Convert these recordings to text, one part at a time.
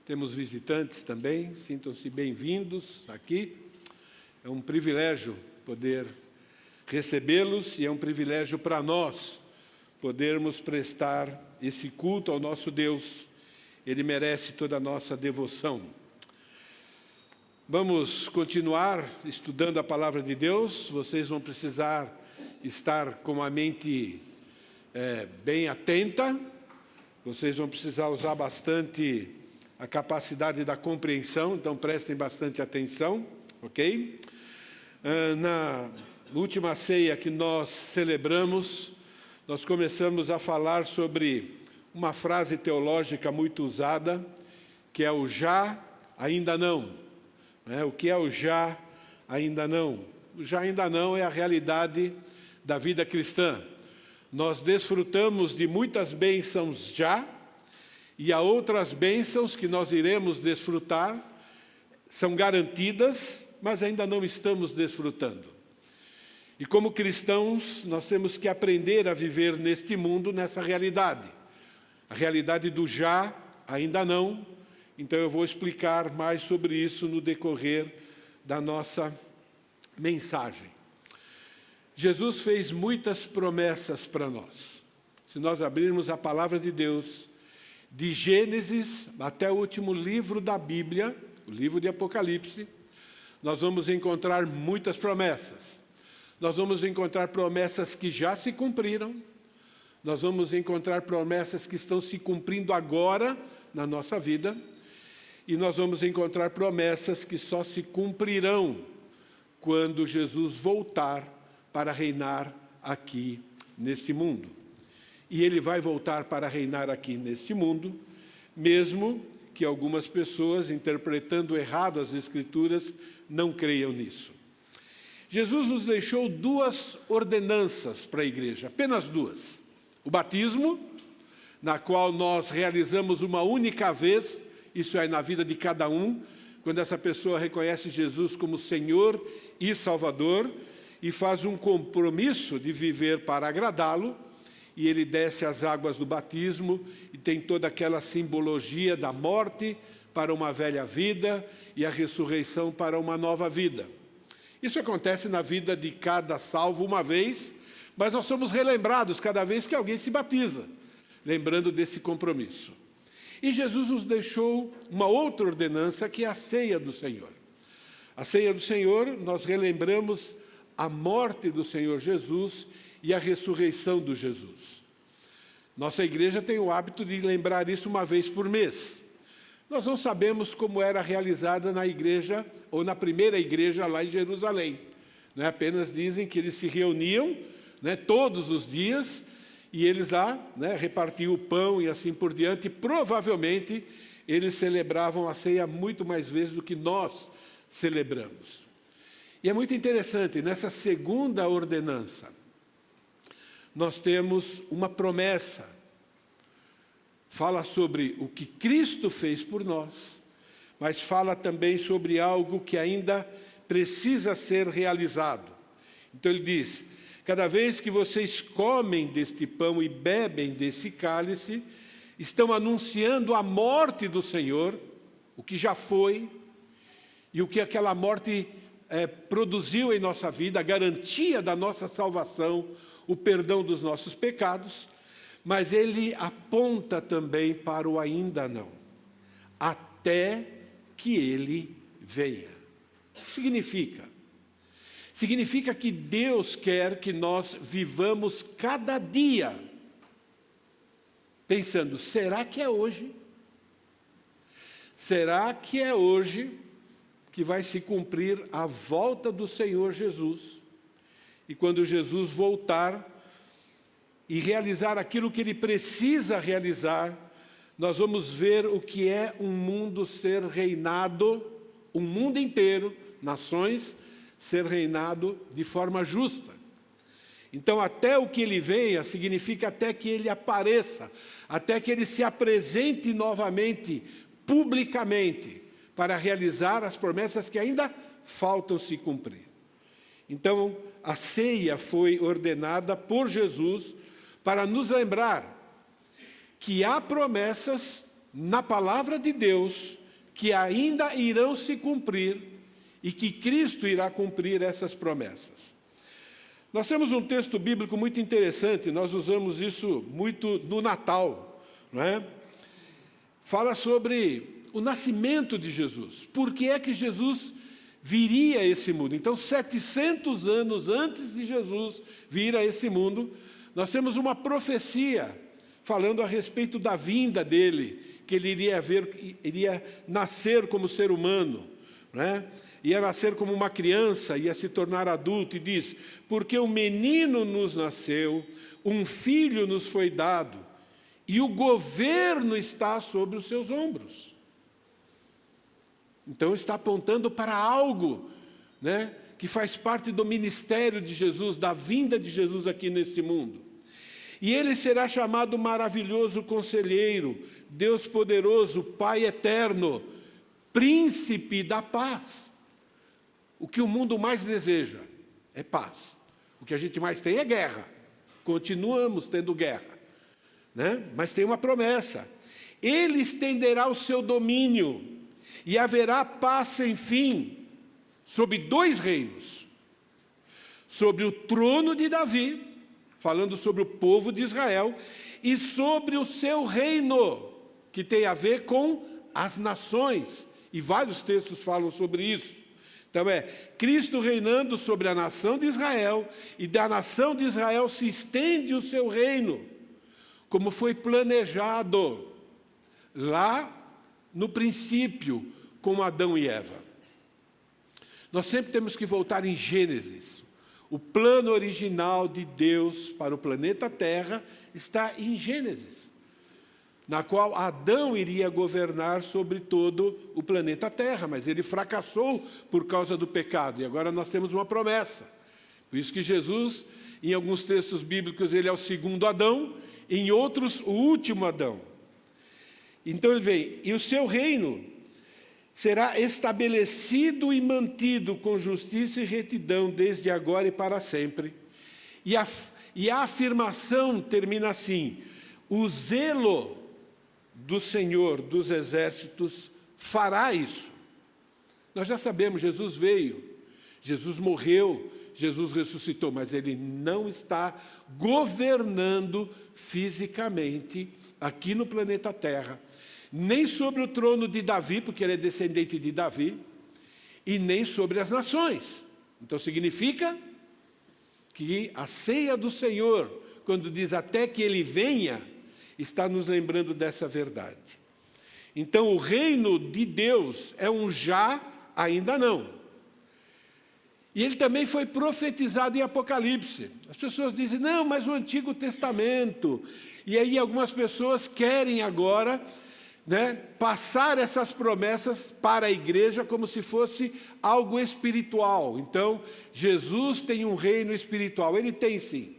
Temos visitantes também, sintam-se bem-vindos aqui. É um privilégio poder recebê-los e é um privilégio para nós podermos prestar esse culto ao nosso Deus. Ele merece toda a nossa devoção. Vamos continuar estudando a palavra de Deus. Vocês vão precisar estar com a mente bem atenta. Vocês vão precisar usar bastante a capacidade da compreensão, então prestem bastante atenção, ok? Na última ceia que nós celebramos, nós começamos a falar sobre uma frase teológica muito usada, que é o já, ainda não. O que é o já, ainda não? O já, ainda não é a realidade da vida cristã. Nós desfrutamos de muitas bênçãos já, e há outras bênçãos que nós iremos desfrutar, são garantidas, mas ainda não estamos desfrutando. E como cristãos, nós temos que aprender a viver neste mundo, nessa realidade. A realidade do já, ainda não. Então eu vou explicar mais sobre isso no decorrer da nossa mensagem. Jesus fez muitas promessas para nós. Se nós abrirmos a palavra de Deus, de Gênesis até o último livro da Bíblia, o livro de Apocalipse, nós vamos encontrar muitas promessas. Nós vamos encontrar promessas que já se cumpriram, nós vamos encontrar promessas que estão se cumprindo agora na nossa vida, e nós vamos encontrar promessas que só se cumprirão quando Jesus voltar para reinar aqui neste mundo. E Ele vai voltar para reinar aqui neste mundo, mesmo que algumas pessoas, interpretando errado as Escrituras, não creiam nisso. Jesus nos deixou duas ordenanças para a igreja, apenas duas. O batismo, na qual nós realizamos uma única vez, isso é na vida de cada um, quando essa pessoa reconhece Jesus como Senhor e Salvador, e faz um compromisso de viver para agradá-lo, e ele desce as águas do batismo, e tem toda aquela simbologia da morte para uma velha vida, e a ressurreição para uma nova vida. Isso acontece na vida de cada salvo uma vez, mas nós somos relembrados cada vez que alguém se batiza, lembrando desse compromisso. E Jesus nos deixou uma outra ordenança, que é a ceia do Senhor. A ceia do Senhor, nós relembramos a morte do Senhor Jesus e a ressurreição do Jesus. Nossa igreja tem o hábito de lembrar isso uma vez por mês. Nós não sabemos como era realizada na igreja, ou na primeira igreja lá em Jerusalém. Apenas dizem que eles se reuniam todos os dias, e eles lá repartiam o pão e assim por diante. Provavelmente eles celebravam a ceia muito mais vezes do que nós celebramos. E é muito interessante, nessa segunda ordenança, nós temos uma promessa. Fala sobre o que Cristo fez por nós, mas fala também sobre algo que ainda precisa ser realizado. Então ele diz: cada vez que vocês comem deste pão e bebem desse cálice, estão anunciando a morte do Senhor, o que já foi, e o que aquela morte produziu em nossa vida, a garantia da nossa salvação, o perdão dos nossos pecados, mas ele aponta também para o ainda não, até que ele venha. O que significa? Significa que Deus quer que nós vivamos cada dia pensando: será que é hoje? Será que é hoje que vai se cumprir a volta do Senhor Jesus? E quando Jesus voltar e realizar aquilo que Ele precisa realizar, nós vamos ver o que é um mundo ser reinado, um mundo inteiro, nações, ser reinado de forma justa. Então, até o que Ele venha, significa até que Ele apareça, até que Ele se apresente novamente, publicamente, para realizar as promessas que ainda faltam se cumprir. Então, a ceia foi ordenada por Jesus para nos lembrar que há promessas na palavra de Deus que ainda irão se cumprir e que Cristo irá cumprir essas promessas. Nós temos um texto bíblico muito interessante, nós usamos isso muito no Natal, não é? Fala sobre o nascimento de Jesus. Por que é que Jesus viria a esse mundo? Então, 700 anos antes de Jesus vir a esse mundo, nós temos uma profecia falando a respeito da vinda dele, que ele iria nascer como ser humano, né? Ia nascer como uma criança, ia se tornar adulto, e diz: porque um menino nos nasceu, um filho nos foi dado, e o governo está sobre os seus ombros. Então está apontando para algo, né, que faz parte do ministério de Jesus, da vinda de Jesus aqui neste mundo. E ele será chamado Maravilhoso Conselheiro, Deus Poderoso, Pai Eterno, Príncipe da Paz. O que o mundo mais deseja é paz. O que a gente mais tem é guerra. Continuamos tendo guerra, né? Mas tem uma promessa. Ele estenderá o seu domínio e haverá paz sem fim sobre 2 reinos. Sobre o trono de Davi, falando sobre o povo de Israel, e sobre o seu reino, que tem a ver com as nações. E vários textos falam sobre isso. Então Cristo reinando sobre a nação de Israel, e da nação de Israel se estende o seu reino, como foi planejado lá no princípio, com Adão e Eva. Nós sempre temos que voltar em Gênesis. O plano original de Deus para o planeta Terra está em Gênesis, na qual Adão iria governar sobre todo o planeta Terra, mas ele fracassou por causa do pecado, e agora nós temos uma promessa. Por isso que Jesus, em alguns textos bíblicos, ele é o segundo Adão, em outros, o último Adão. Então ele vem, e o seu reino será estabelecido e mantido com justiça e retidão desde agora e para sempre. E a afirmação termina assim: o zelo do Senhor dos Exércitos fará isso. Nós já sabemos, Jesus veio, Jesus morreu, Jesus ressuscitou, mas ele não está governando fisicamente aqui no planeta Terra, nem sobre o trono de Davi, porque ele é descendente de Davi, e nem sobre as nações. Então significa que a ceia do Senhor, quando diz até que ele venha, está nos lembrando dessa verdade. Então o reino de Deus é um já, ainda não. E ele também foi profetizado em Apocalipse. As pessoas dizem, não, mas o Antigo Testamento. E aí algumas pessoas querem agora, né, passar essas promessas para a igreja como se fosse algo espiritual. Então, Jesus tem um reino espiritual. Ele tem sim.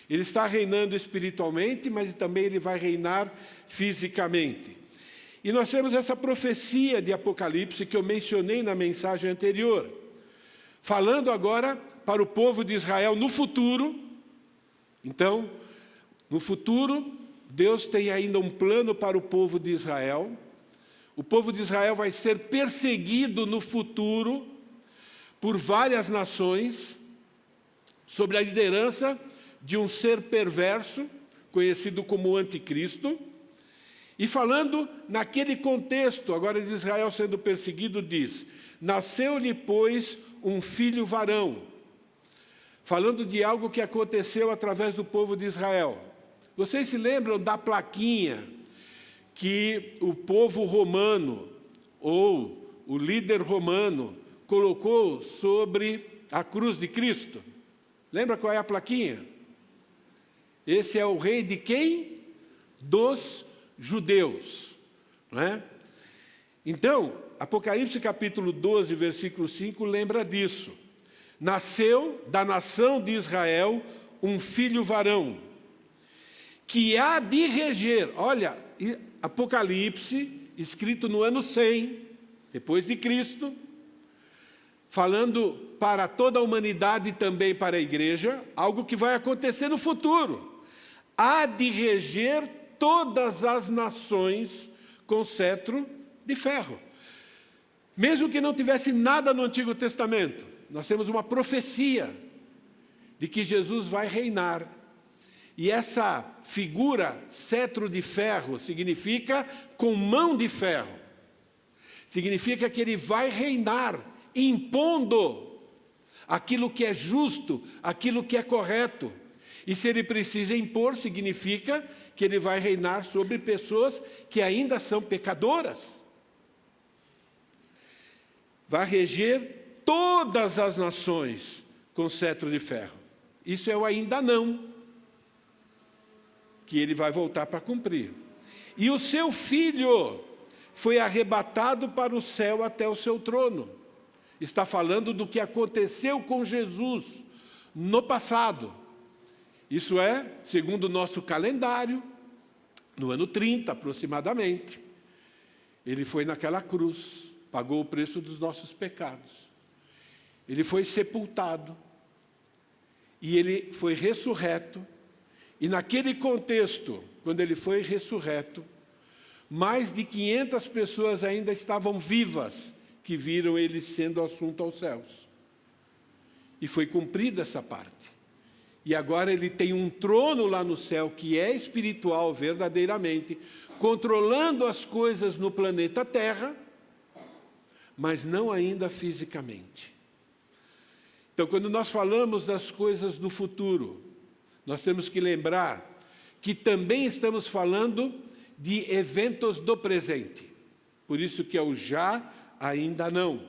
Ele está reinando espiritualmente, mas também ele vai reinar fisicamente. E nós temos essa profecia de Apocalipse que eu mencionei na mensagem anterior, falando agora para o povo de Israel no futuro. Então, no futuro, Deus tem ainda um plano para o povo de Israel. O povo de Israel vai ser perseguido no futuro por várias nações, sob a liderança de um ser perverso, conhecido como Anticristo. E falando naquele contexto, agora de Israel sendo perseguido, diz: nasceu-lhe, pois, um filho varão. Falando de algo que aconteceu através do povo de Israel. Vocês se lembram da plaquinha que o povo romano, ou o líder romano, colocou sobre a cruz de Cristo? Lembra qual é a plaquinha? Esse é o rei de quem? Dos judeus, não é? Então, Apocalipse capítulo 12, versículo 5, lembra disso. Nasceu da nação de Israel um filho varão, que há de reger. Olha, Apocalipse, escrito no ano 100, depois de Cristo, falando para toda a humanidade e também para a igreja, algo que vai acontecer no futuro. Há de reger todas as nações com cetro de ferro. Mesmo que não tivesse nada no Antigo Testamento, nós temos uma profecia de que Jesus vai reinar. E essa figura, cetro de ferro, significa com mão de ferro. Significa que ele vai reinar, impondo aquilo que é justo, aquilo que é correto. E se ele precisa impor, significa que ele vai reinar sobre pessoas que ainda são pecadoras. Vai reger todas as nações com cetro de ferro. Isso é o ainda não, que ele vai voltar para cumprir. E o seu filho foi arrebatado para o céu até o seu trono. Está falando do que aconteceu com Jesus no passado. Isso é, segundo o nosso calendário, no ano 30 aproximadamente. Ele foi naquela cruz, pagou o preço dos nossos pecados. Ele foi sepultado. E ele foi ressurreto. E naquele contexto, quando ele foi ressurreto, mais de 500 pessoas ainda estavam vivas que viram ele sendo assunto aos céus. E foi cumprida essa parte. E agora ele tem um trono lá no céu que é espiritual verdadeiramente, controlando as coisas no planeta Terra, mas não ainda fisicamente. Então, quando nós falamos das coisas do futuro, nós temos que lembrar que também estamos falando de eventos do presente. Por isso que é o já, ainda não.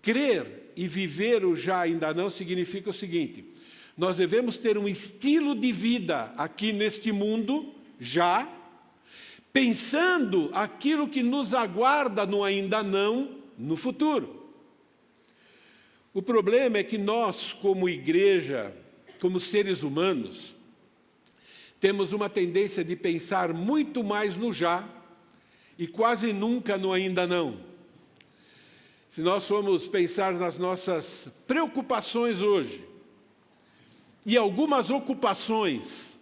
Crer e viver o já, ainda não significa o seguinte: nós devemos ter um estilo de vida aqui neste mundo, já, pensando aquilo que nos aguarda no ainda não, no futuro. O problema é que nós, como igreja, como seres humanos, temos uma tendência de pensar muito mais no já e quase nunca no ainda não. Se nós formos pensar nas nossas preocupações hoje e algumas ocupações,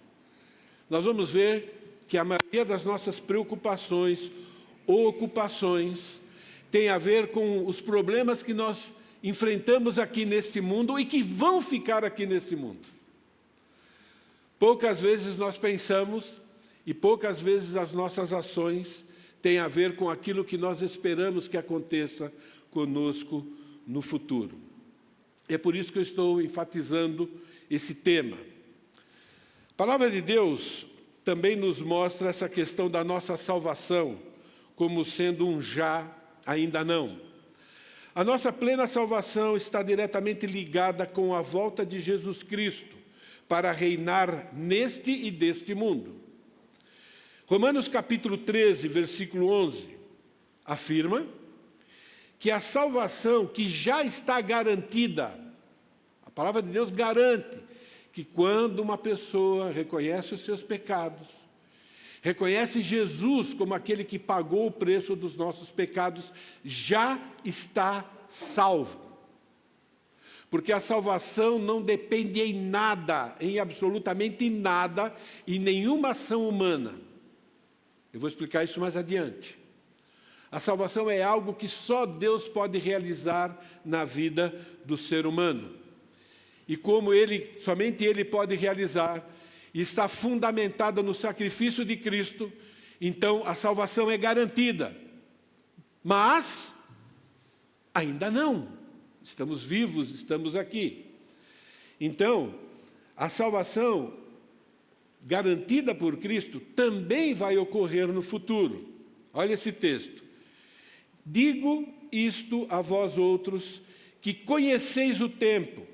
nós vamos ver que a maioria das nossas preocupações ou ocupações tem a ver com os problemas que nós enfrentamos aqui neste mundo e que vão ficar aqui neste mundo. Poucas vezes nós pensamos e poucas vezes as nossas ações têm a ver com aquilo que nós esperamos que aconteça conosco no futuro. É por isso que eu estou enfatizando esse tema. A palavra de Deus também nos mostra essa questão da nossa salvação como sendo um já, ainda não. A nossa plena salvação está diretamente ligada com a volta de Jesus Cristo para reinar neste e deste mundo. Romanos capítulo 13, versículo 11, afirma que a salvação que já está garantida, a palavra de Deus garante que quando uma pessoa reconhece os seus pecados, reconhece Jesus como aquele que pagou o preço dos nossos pecados, já está salvo. Porque a salvação não depende em nada, em absolutamente nada, em nenhuma ação humana. Eu vou explicar isso mais adiante. A salvação é algo que só Deus pode realizar na vida do ser humano. E como somente Ele pode realizar, e está fundamentada no sacrifício de Cristo, então a salvação é garantida. Mas ainda não. Estamos vivos, estamos aqui. Então, a salvação garantida por Cristo também vai ocorrer no futuro. Olha esse texto. Digo isto a vós outros, que conheceis o tempo.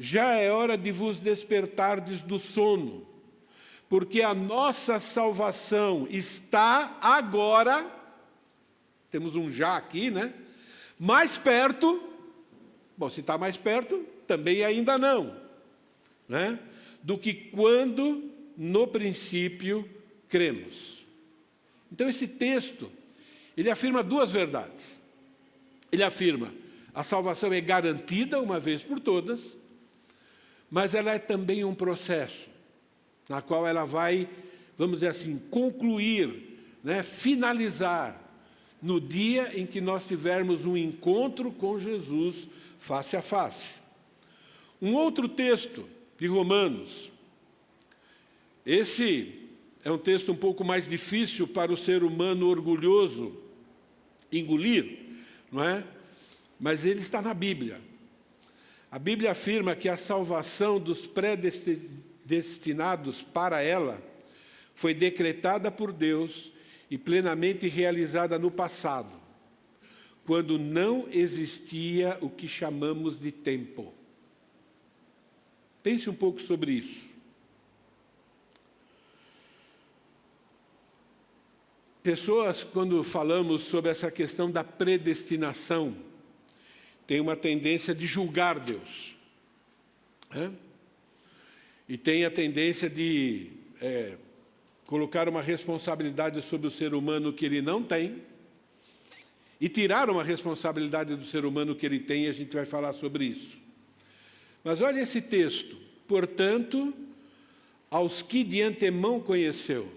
Já é hora de vos despertardes do sono, porque a nossa salvação está agora, temos um já aqui, né? Mais perto, bom, se está mais perto, também ainda não, né? Do que quando no princípio cremos. Então esse texto, ele afirma duas verdades. Ele afirma, a salvação é garantida uma vez por todas, mas ela é também um processo, na qual ela vai, vamos dizer assim, concluir né, finalizar no dia em que nós tivermos um encontro com Jesus face a face. Um outro texto de Romanos. Esse é um texto um pouco mais difícil para o ser humano orgulhoso engolir, não é? Mas ele está na Bíblia. A Bíblia afirma que a salvação dos predestinados para ela foi decretada por Deus e plenamente realizada no passado, quando não existia o que chamamos de tempo. Pense um pouco sobre isso. Pessoas, quando falamos sobre essa questão da predestinação, têm uma tendência de julgar Deus, né? E tem a tendência de colocar uma responsabilidade sobre o ser humano que ele não tem e tirar uma responsabilidade do ser humano que ele tem, e a gente vai falar sobre isso. Mas olha esse texto. Portanto, aos que de antemão conheceu,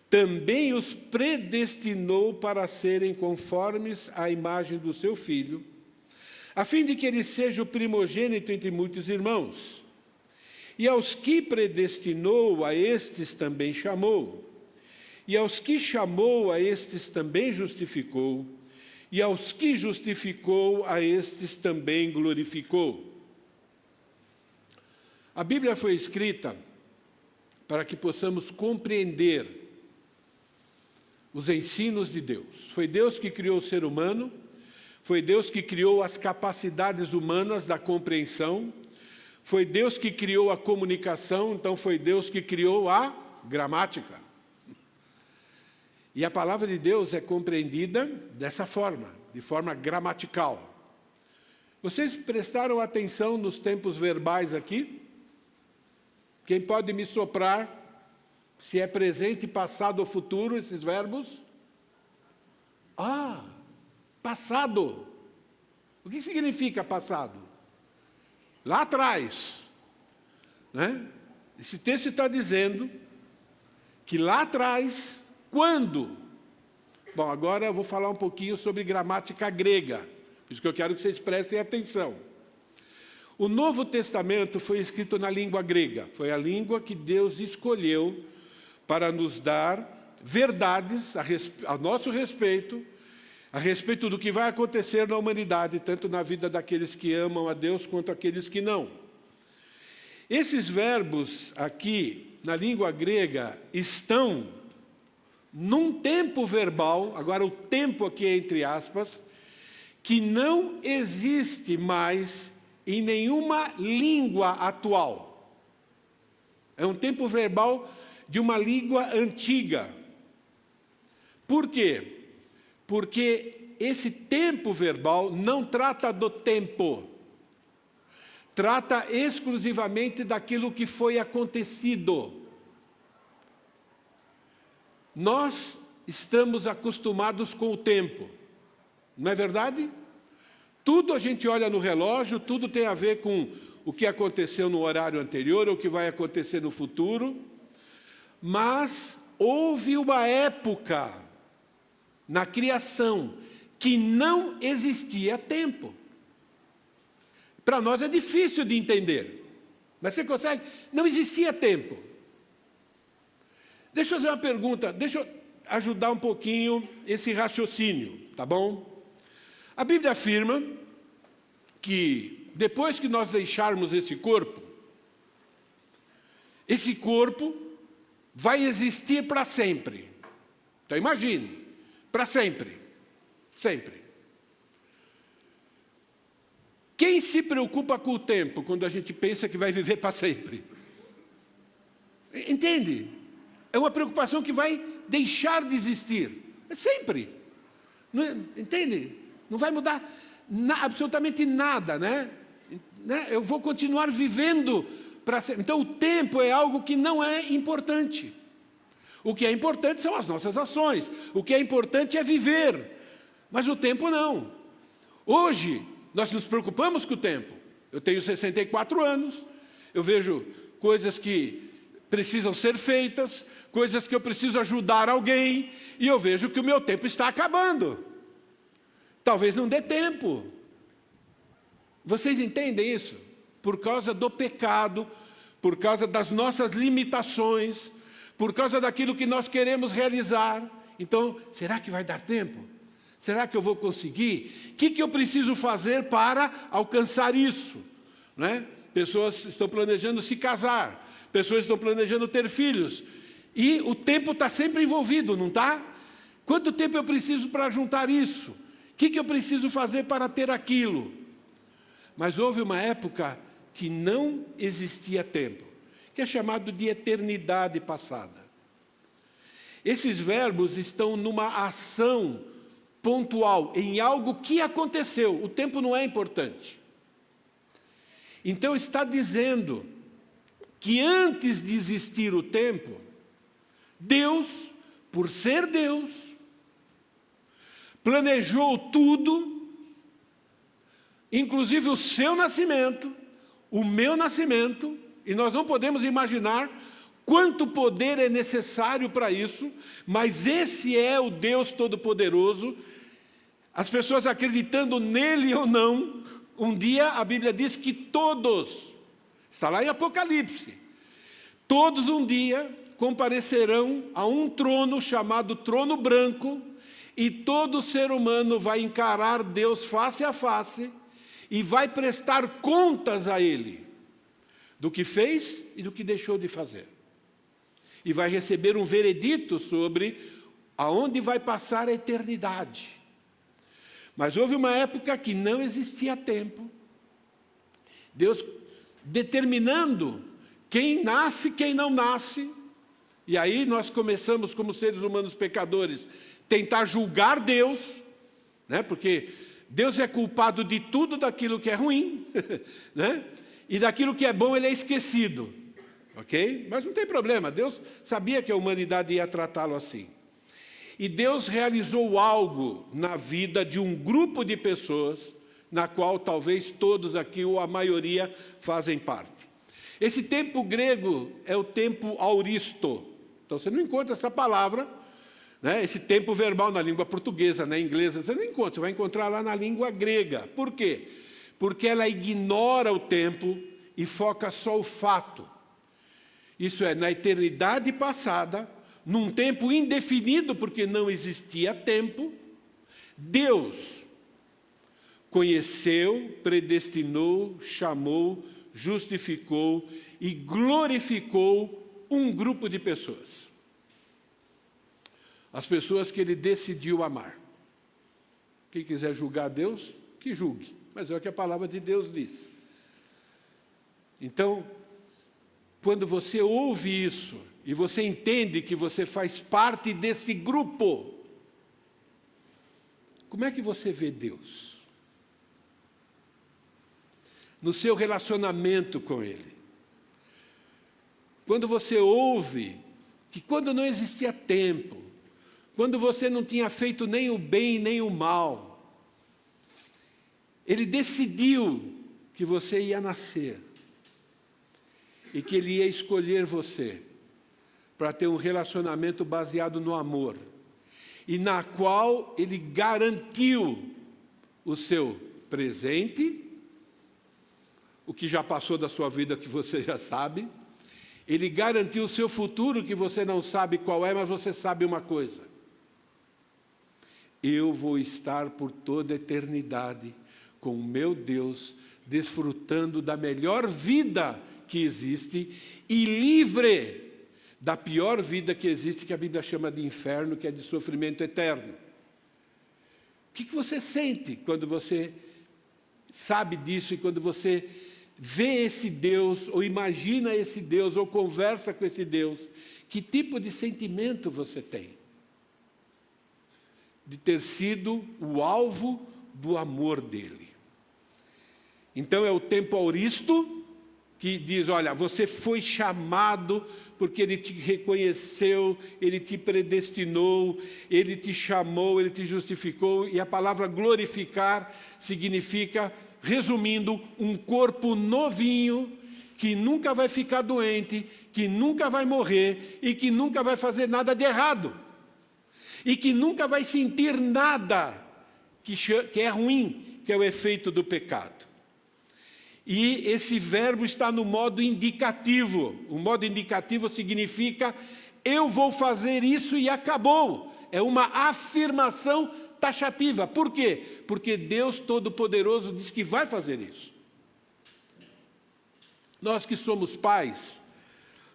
também os predestinou para serem conformes à imagem do seu Filho, a fim de que ele seja o primogênito entre muitos irmãos. E aos que predestinou, a estes também chamou. E aos que chamou, a estes também justificou. E aos que justificou, a estes também glorificou. A Bíblia foi escrita para que possamos compreender os ensinos de Deus. Foi Deus que criou o ser humano, foi Deus que criou as capacidades humanas da compreensão, foi Deus que criou a comunicação, então foi Deus que criou a gramática. E a palavra de Deus é compreendida dessa forma, de forma gramatical. Vocês prestaram atenção nos tempos verbais aqui? Quem pode me soprar se é presente, passado ou futuro esses verbos? Passado. O que significa passado? Lá atrás, né? Esse texto está dizendo que lá atrás, quando? Bom, agora eu vou falar um pouquinho sobre gramática grega, por isso que eu quero que vocês prestem atenção. O Novo Testamento foi escrito na língua grega, foi a língua que Deus escolheu para nos dar verdades a nosso respeito, a respeito do que vai acontecer na humanidade, tanto na vida daqueles que amam a Deus quanto aqueles que não. Esses verbos aqui, na língua grega, estão num tempo verbal, agora o tempo aqui é entre aspas, que não existe mais em nenhuma língua atual. É um tempo verbal de uma língua antiga. Por quê? Porque esse tempo verbal não trata do tempo. Trata exclusivamente daquilo que foi acontecido. Nós estamos acostumados com o tempo. Não é verdade? Tudo a gente olha no relógio, tudo tem a ver com o que aconteceu no horário anterior, ou o que vai acontecer no futuro. Mas houve uma época na criação que não existia tempo. Para nós é difícil de entender, mas você consegue? Não existia tempo. Deixa eu fazer uma pergunta, deixa eu ajudar um pouquinho esse raciocínio, tá bom? A Bíblia afirma que depois que nós deixarmos esse corpo vai existir para sempre. Então imagine, para sempre, sempre. Quem se preocupa com o tempo quando a gente pensa que vai viver para sempre? Entende? É uma preocupação que vai deixar de existir. É sempre. Não, entende? Não vai mudar absolutamente nada, né? Eu vou continuar vivendo para sempre. Então o tempo é algo que não é importante. O que é importante são as nossas ações. O que é importante é viver. Mas o tempo não. Hoje, nós nos preocupamos com o tempo. Eu tenho 64 anos, eu vejo coisas que precisam ser feitas, coisas que eu preciso ajudar alguém, e eu vejo que o meu tempo está acabando. Talvez não dê tempo. Vocês entendem isso? Por causa do pecado, por causa das nossas limitações, por causa daquilo que nós queremos realizar. Então, será que vai dar tempo? Será que eu vou conseguir? O que eu preciso fazer para alcançar isso? Né? Pessoas estão planejando se casar, pessoas estão planejando ter filhos, e o tempo está sempre envolvido, não está? Quanto tempo eu preciso para juntar isso? O que eu preciso fazer para ter aquilo? Mas houve uma época que não existia tempo, que é chamado de eternidade passada. Esses verbos estão numa ação pontual, em algo que aconteceu. O tempo não é importante. Então está dizendo que antes de existir o tempo, Deus, por ser Deus, planejou tudo, inclusive o seu nascimento, o meu nascimento, e nós não podemos imaginar quanto poder é necessário para isso, mas esse é o Deus Todo-Poderoso. As pessoas acreditando nele ou não, um dia a Bíblia diz que todos, está lá em Apocalipse, todos um dia comparecerão a um trono chamado trono branco, e todo ser humano vai encarar Deus face a face e vai prestar contas a Ele do que fez e do que deixou de fazer. E vai receber um veredito sobre aonde vai passar a eternidade. Mas houve uma época que não existia tempo. Deus determinando quem nasce, quem não nasce. E aí nós começamos, como seres humanos pecadores, tentar julgar Deus, né? Porque Deus é culpado de tudo daquilo que é ruim, né? E daquilo que é bom ele é esquecido. Ok? Mas não tem problema, Deus sabia que a humanidade ia tratá-lo assim. E Deus realizou algo na vida de um grupo de pessoas, na qual talvez todos aqui, ou a maioria, fazem parte. Esse tempo grego é o tempo auristo. Então você não encontra essa palavra, né, esse tempo verbal na língua portuguesa, na inglesa, você não encontra, você vai encontrar lá na língua grega. Por quê? Porque ela ignora o tempo e foca só o fato. Isso é, na eternidade passada, num tempo indefinido, porque não existia tempo, Deus conheceu, predestinou, chamou, justificou e glorificou um grupo de pessoas. As pessoas que Ele decidiu amar. Quem quiser julgar Deus, que julgue. Mas é o que a palavra de Deus diz. Então, quando você ouve isso, e você entende que você faz parte desse grupo, como é que você vê Deus? No seu relacionamento com Ele. Quando você ouve que quando não existia tempo, quando você não tinha feito nem o bem nem o mal, Ele decidiu que você ia nascer e que Ele ia escolher você para ter um relacionamento baseado no amor, e na qual Ele garantiu o seu presente, o que já passou da sua vida que você já sabe, Ele garantiu o seu futuro que você não sabe qual é, mas você sabe uma coisa: eu vou estar por toda a eternidade com o meu Deus, desfrutando da melhor vida que existe e livre da pior vida que existe, que a Bíblia chama de inferno, que é de sofrimento eterno. O que você sente quando você sabe disso e quando você vê esse Deus, ou imagina esse Deus, ou conversa com esse Deus? Que tipo de sentimento você tem? De ter sido o alvo do amor dele. Então é o tempo auristo, que diz, olha, você foi chamado porque Ele te reconheceu, Ele te predestinou, Ele te chamou, Ele te justificou. E a palavra glorificar significa, resumindo, um corpo novinho que nunca vai ficar doente, que nunca vai morrer e que nunca vai fazer nada de errado. E que nunca vai sentir nada que é ruim, que é o efeito do pecado. E esse verbo está no modo indicativo. O modo indicativo significa: eu vou fazer isso e acabou. É uma afirmação taxativa. Por quê? Porque Deus Todo-Poderoso diz que vai fazer isso. Nós que somos pais,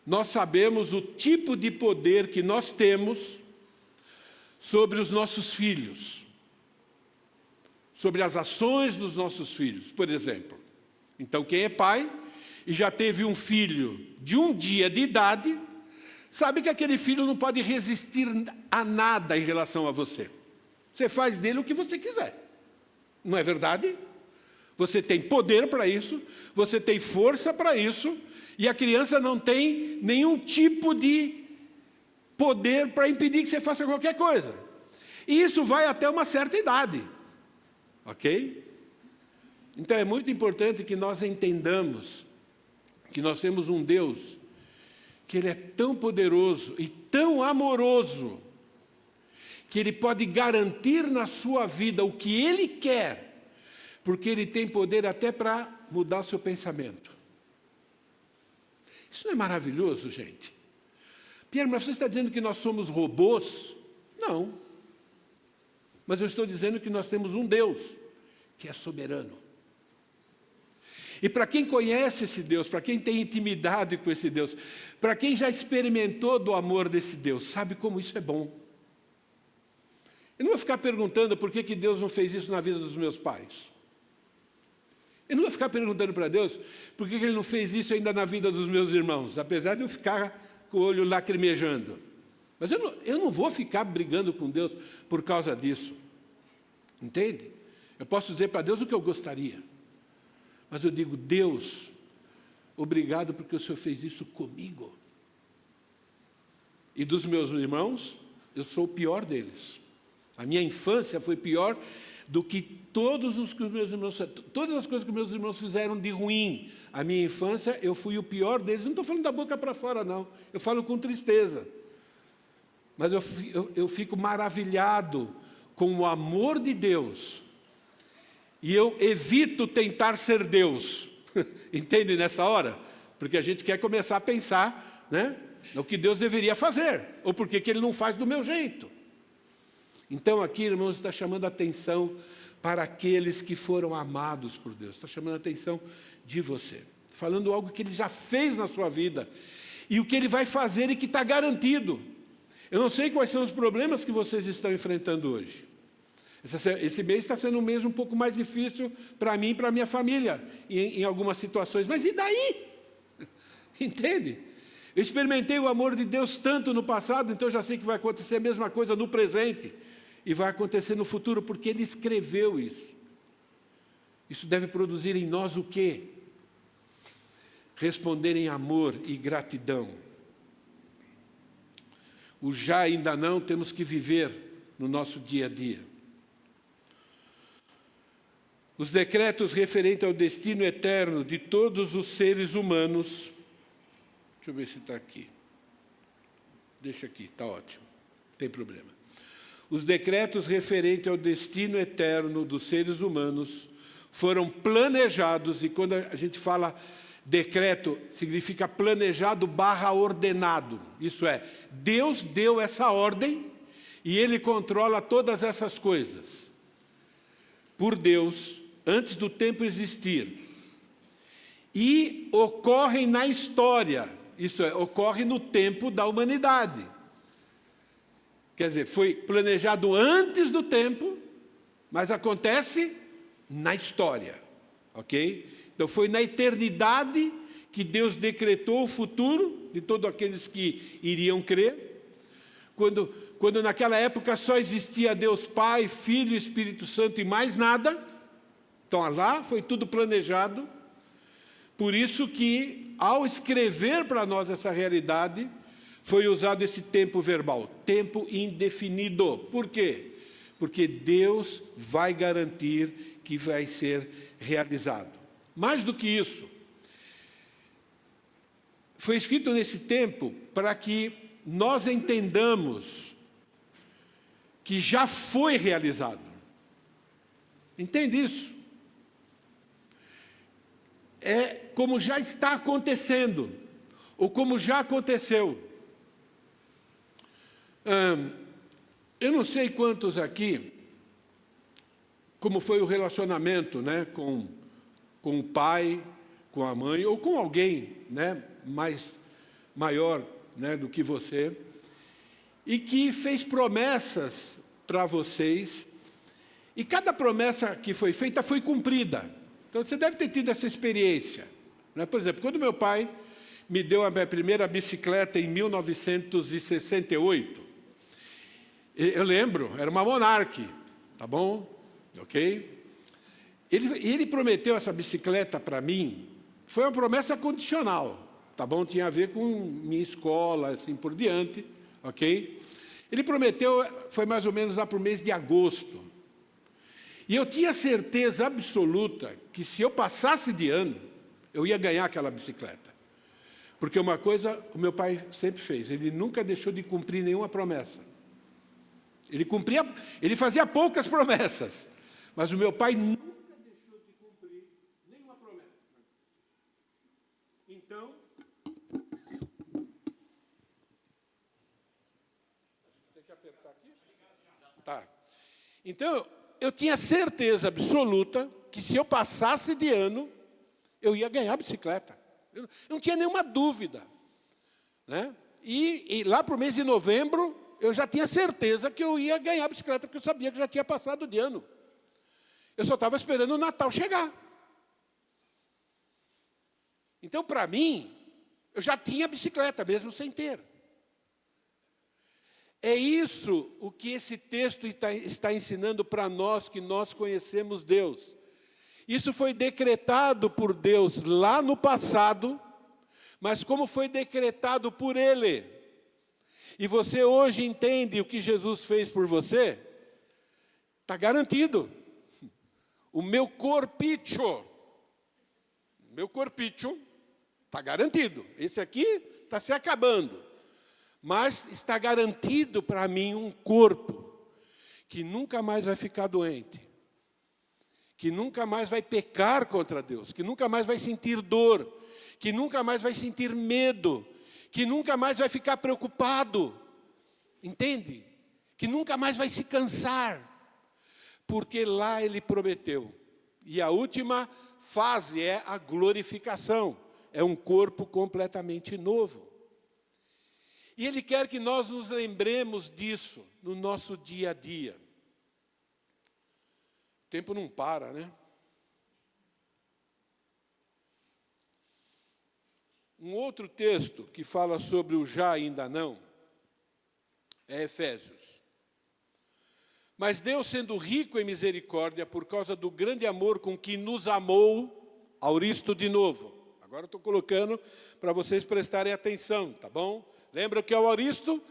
nós sabemos o tipo de poder que nós temos sobre os nossos filhos, sobre as ações dos nossos filhos, por exemplo. Então, quem é pai e já teve um filho de 1 dia de idade, sabe que aquele filho não pode resistir a nada em relação a você. Você faz dele o que você quiser. Não é verdade? Você tem poder para isso, você tem força para isso, e a criança não tem nenhum tipo de poder para impedir que você faça qualquer coisa. E isso vai até uma certa idade. Ok? Então é muito importante que nós entendamos que nós temos um Deus que Ele é tão poderoso e tão amoroso que Ele pode garantir na sua vida o que Ele quer, porque Ele tem poder até para mudar o seu pensamento. Isso não é maravilhoso, gente? Pierre, mas você está dizendo que nós somos robôs? Não. Mas eu estou dizendo que nós temos um Deus que é soberano. E para quem conhece esse Deus, para quem tem intimidade com esse Deus, para quem já experimentou do amor desse Deus, sabe como isso é bom. Eu não vou ficar perguntando por que Deus não fez isso na vida dos meus pais. Eu não vou ficar perguntando para Deus por que Ele não fez isso ainda na vida dos meus irmãos, apesar de eu ficar com o olho lacrimejando. Mas eu não vou ficar brigando com Deus por causa disso. Entende? Eu posso dizer para Deus o que eu gostaria. Mas eu digo: Deus, obrigado porque o Senhor fez isso comigo. E dos meus irmãos, eu sou o pior deles. A minha infância foi pior do que todas as coisas que meus irmãos fizeram de ruim. A minha infância, eu fui o pior deles. Não estou falando da boca para fora, não. Eu falo com tristeza. Mas eu fico maravilhado com o amor de Deus. E eu evito tentar ser Deus. Entende nessa hora? Porque a gente quer começar a pensar, né, no que Deus deveria fazer. Ou por que Ele não faz do meu jeito. Então aqui, irmãos, está chamando a atenção para aqueles que foram amados por Deus. Está chamando a atenção de você. Falando algo que Ele já fez na sua vida. E o que Ele vai fazer e que está garantido. Eu não sei quais são os problemas que vocês estão enfrentando hoje. Esse mês está sendo um mês um pouco mais difícil para mim e para a minha família, em algumas situações. Mas e daí? Entende? Eu experimentei o amor de Deus tanto no passado, então eu já sei que vai acontecer a mesma coisa no presente. E vai acontecer no futuro, porque Ele escreveu isso. Isso deve produzir em nós o quê? Responder em amor e gratidão. O já ainda não temos que viver no nosso dia a dia. Os decretos referentes ao destino eterno de todos os seres humanos. Deixa eu ver se está aqui. Deixa aqui, está ótimo. Não tem problema. Os decretos referentes ao destino eterno dos seres humanos foram planejados, e quando a gente fala decreto, significa planejado / ordenado. Isso é, Deus deu essa ordem e Ele controla todas essas coisas. Por Deus, antes do tempo existir. E ocorrem na história, isso é, ocorre no tempo da humanidade. Quer dizer, foi planejado antes do tempo, mas acontece na história, ok? Então foi na eternidade que Deus decretou o futuro de todos aqueles que iriam crer. Quando naquela época só existia Deus Pai, Filho e Espírito Santo e mais nada. Então lá foi tudo planejado. Por isso que ao escrever para nós essa realidade, foi usado esse tempo verbal, tempo indefinido. Por quê? Porque Deus vai garantir que vai ser realizado. Mais do que isso, foi escrito nesse tempo para que nós entendamos que já foi realizado. Entende isso? É como já está acontecendo, ou como já aconteceu. Eu não sei quantos aqui, como foi o relacionamento, né, com o pai, com a mãe, ou com alguém, né, maior, né, do que você, e que fez promessas para vocês, e cada promessa que foi feita foi cumprida. Então, você deve ter tido essa experiência, né? Por exemplo, quando meu pai me deu a minha primeira bicicleta em 1968, eu lembro, era uma Monarch, tá bom? Ok? Ele prometeu essa bicicleta para mim, foi uma promessa condicional, tá bom? Tinha a ver com minha escola, assim por diante, ok? Ele prometeu, foi mais ou menos lá para o mês de agosto. E eu tinha certeza absoluta que se eu passasse de ano, eu ia ganhar aquela bicicleta. Porque uma coisa o meu pai sempre fez, ele nunca deixou de cumprir nenhuma promessa. Ele fazia poucas promessas, mas o meu pai nunca deixou de cumprir nenhuma promessa. Então, tem que apertar aqui? Tá. Então, eu tinha certeza absoluta que se eu passasse de ano, eu ia ganhar a bicicleta. Eu não tinha nenhuma dúvida, né? E lá para o mês de novembro, eu já tinha certeza que eu ia ganhar a bicicleta, porque eu sabia que já tinha passado de ano. Eu só estava esperando o Natal chegar. Então, para mim, eu já tinha a bicicleta, mesmo sem ter. É isso o que esse texto está ensinando para nós, que nós conhecemos Deus. Isso foi decretado por Deus lá no passado, mas como foi decretado por Ele, e você hoje entende o que Jesus fez por você, está garantido. O meu corpicho está garantido. Esse aqui está se acabando. Mas está garantido para mim um corpo que nunca mais vai ficar doente, que nunca mais vai pecar contra Deus, que nunca mais vai sentir dor, que nunca mais vai sentir medo, que nunca mais vai ficar preocupado, entende? Que nunca mais vai se cansar, porque lá Ele prometeu. E a última fase é a glorificação, é um corpo completamente novo. E Ele quer que nós nos lembremos disso no nosso dia a dia. O tempo não para, né? Um outro texto que fala sobre o já ainda não é Efésios. Mas Deus, sendo rico em misericórdia, por causa do grande amor com que nos amou, auristo de novo. Agora eu estou colocando para vocês prestarem atenção, tá bom? Lembra que é o auristo?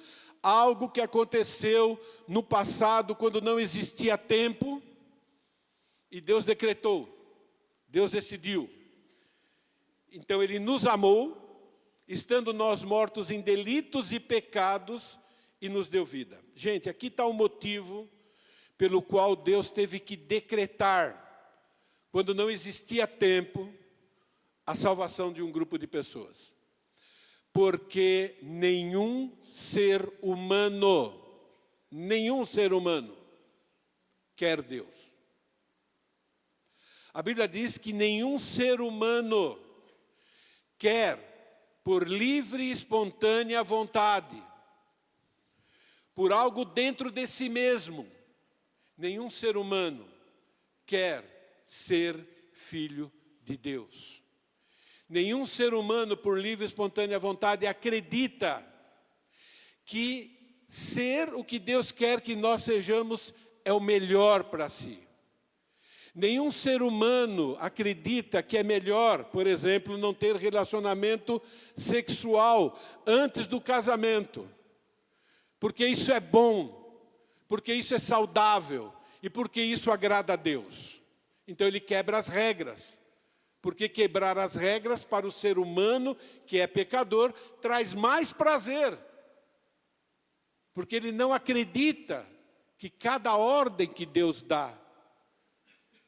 Algo que aconteceu no passado, quando não existia tempo, e Deus decretou, Deus decidiu. Então Ele nos amou, estando nós mortos em delitos e pecados, e nos deu vida. Gente, aqui está o motivo pelo qual Deus teve que decretar, quando não existia tempo, a salvação de um grupo de pessoas. Porque nenhum ser humano quer Deus. A Bíblia diz que nenhum ser humano quer, por livre e espontânea vontade, por algo dentro de si mesmo, nenhum ser humano quer ser filho de Deus. Nenhum ser humano, por livre e espontânea vontade, acredita que ser o que Deus quer que nós sejamos é o melhor para si. Nenhum ser humano acredita que é melhor, por exemplo, não ter relacionamento sexual antes do casamento, porque isso é bom, porque isso é saudável e porque isso agrada a Deus. Então ele quebra as regras Porque quebrar as regras para o ser humano, que é pecador, traz mais prazer. Porque ele não acredita que cada ordem que Deus dá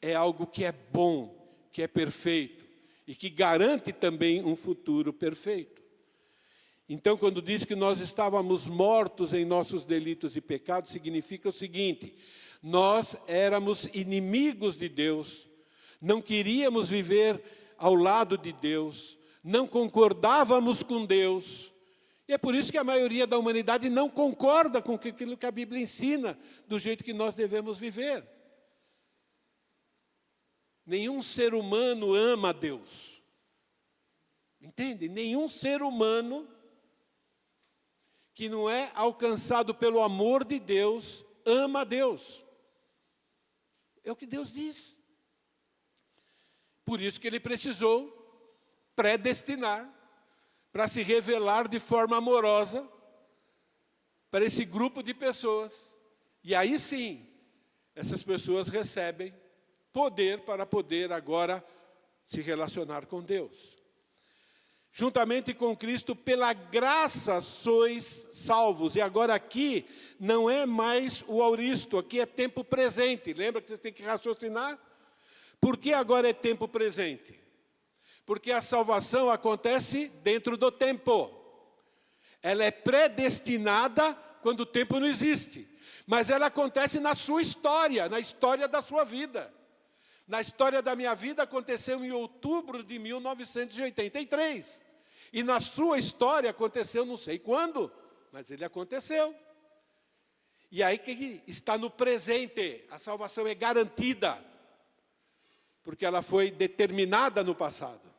é algo que é bom, que é perfeito e que garante também um futuro perfeito. Então, quando diz que nós estávamos mortos em nossos delitos e pecados, significa o seguinte: nós éramos inimigos de Deus, não queríamos viver ao lado de Deus, não concordávamos com Deus. E é por isso que a maioria da humanidade não concorda com aquilo que a Bíblia ensina, do jeito que nós devemos viver. Nenhum ser humano ama a Deus. Entende? Nenhum ser humano que não é alcançado pelo amor de Deus ama a Deus. É o que Deus diz. Por isso que Ele precisou predestinar para se revelar de forma amorosa para esse grupo de pessoas. E aí sim, essas pessoas recebem poder para poder agora se relacionar com Deus. Juntamente com Cristo, pela graça sois salvos. E agora aqui não é mais o auristo, aqui é tempo presente. Lembra que vocês têm que raciocinar? Por que agora é tempo presente? Porque a salvação acontece dentro do tempo. Ela é predestinada quando o tempo não existe. Mas ela acontece na sua história, na história da sua vida. Na história da minha vida aconteceu em outubro de 1983. E na sua história aconteceu não sei quando, mas ele aconteceu. E aí que está no presente, a salvação é garantida. Porque ela foi determinada no passado.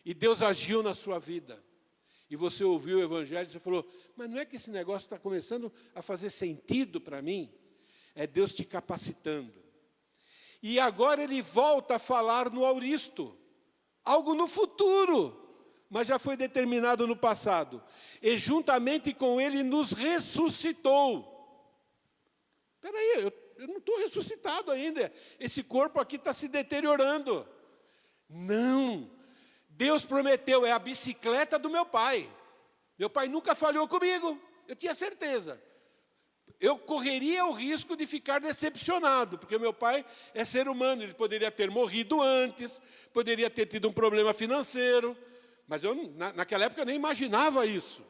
E Deus agiu na sua vida. E você ouviu o Evangelho e você falou, mas não é que esse negócio está começando a fazer sentido para mim? É Deus te capacitando. E agora Ele volta a falar no auristo. Algo no futuro, mas já foi determinado no passado. E juntamente com Ele nos ressuscitou. Espera aí, eu não estou ressuscitado ainda. Esse corpo aqui está se deteriorando. Não. Deus prometeu, é a bicicleta do meu pai. Meu pai nunca falhou comigo, eu tinha certeza. Eu correria o risco de ficar decepcionado, porque meu pai é ser humano, ele poderia ter morrido antes, poderia ter tido um problema financeiro, mas eu, naquela época eu nem imaginava isso.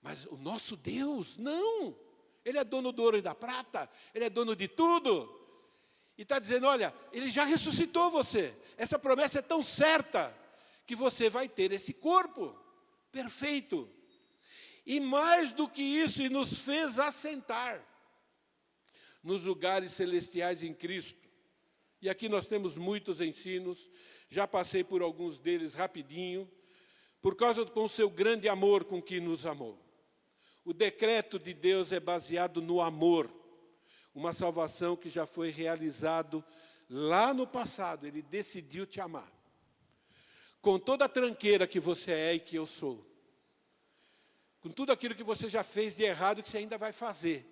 Mas o nosso Deus, não. Ele é dono do ouro e da prata, Ele é dono de tudo. E está dizendo, olha, Ele já ressuscitou você. Essa promessa é tão certa que você vai ter esse corpo perfeito. E mais do que isso, Ele nos fez assentar nos lugares celestiais em Cristo. E aqui nós temos muitos ensinos, já passei por alguns deles rapidinho, por causa do seu grande amor com que nos amou. O decreto de Deus é baseado no amor, uma salvação que já foi realizado lá no passado, Ele decidiu te amar. Com toda a tranqueira que você é e que eu sou. Com tudo aquilo que você já fez de errado e que você ainda vai fazer.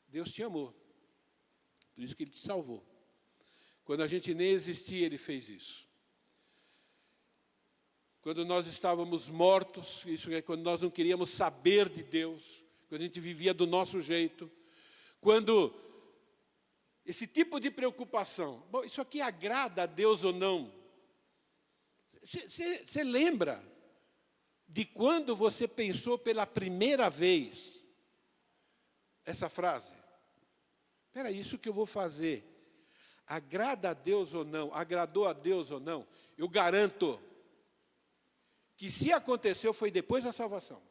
Deus te amou. Por isso que Ele te salvou. Quando a gente nem existia, Ele fez isso. Quando nós estávamos mortos, isso é quando nós não queríamos saber de Deus, quando a gente vivia do nosso jeito, quando esse tipo de preocupação, bom, isso aqui agrada a Deus ou não? Você lembra de quando você pensou pela primeira vez essa frase? Espera aí, isso que eu vou fazer, agrada a Deus ou não? Agradou a Deus ou não? Eu garanto que se aconteceu foi depois da salvação.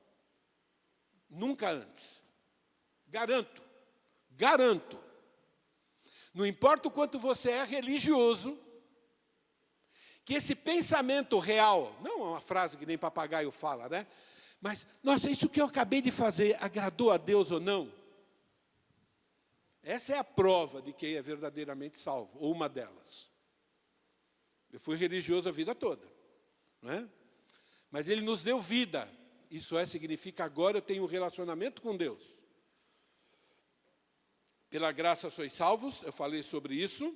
Nunca antes. Garanto. Garanto. Não importa o quanto você é religioso, que esse pensamento real, não é uma frase que nem papagaio fala, né? Mas, nossa, isso que eu acabei de fazer, agradou a Deus ou não? Essa é a prova de quem é verdadeiramente salvo, ou uma delas. Eu fui religioso a vida toda, não é? Mas Ele nos deu vida, isso significa agora eu tenho um relacionamento com Deus. Pela graça sois salvos, eu falei sobre isso.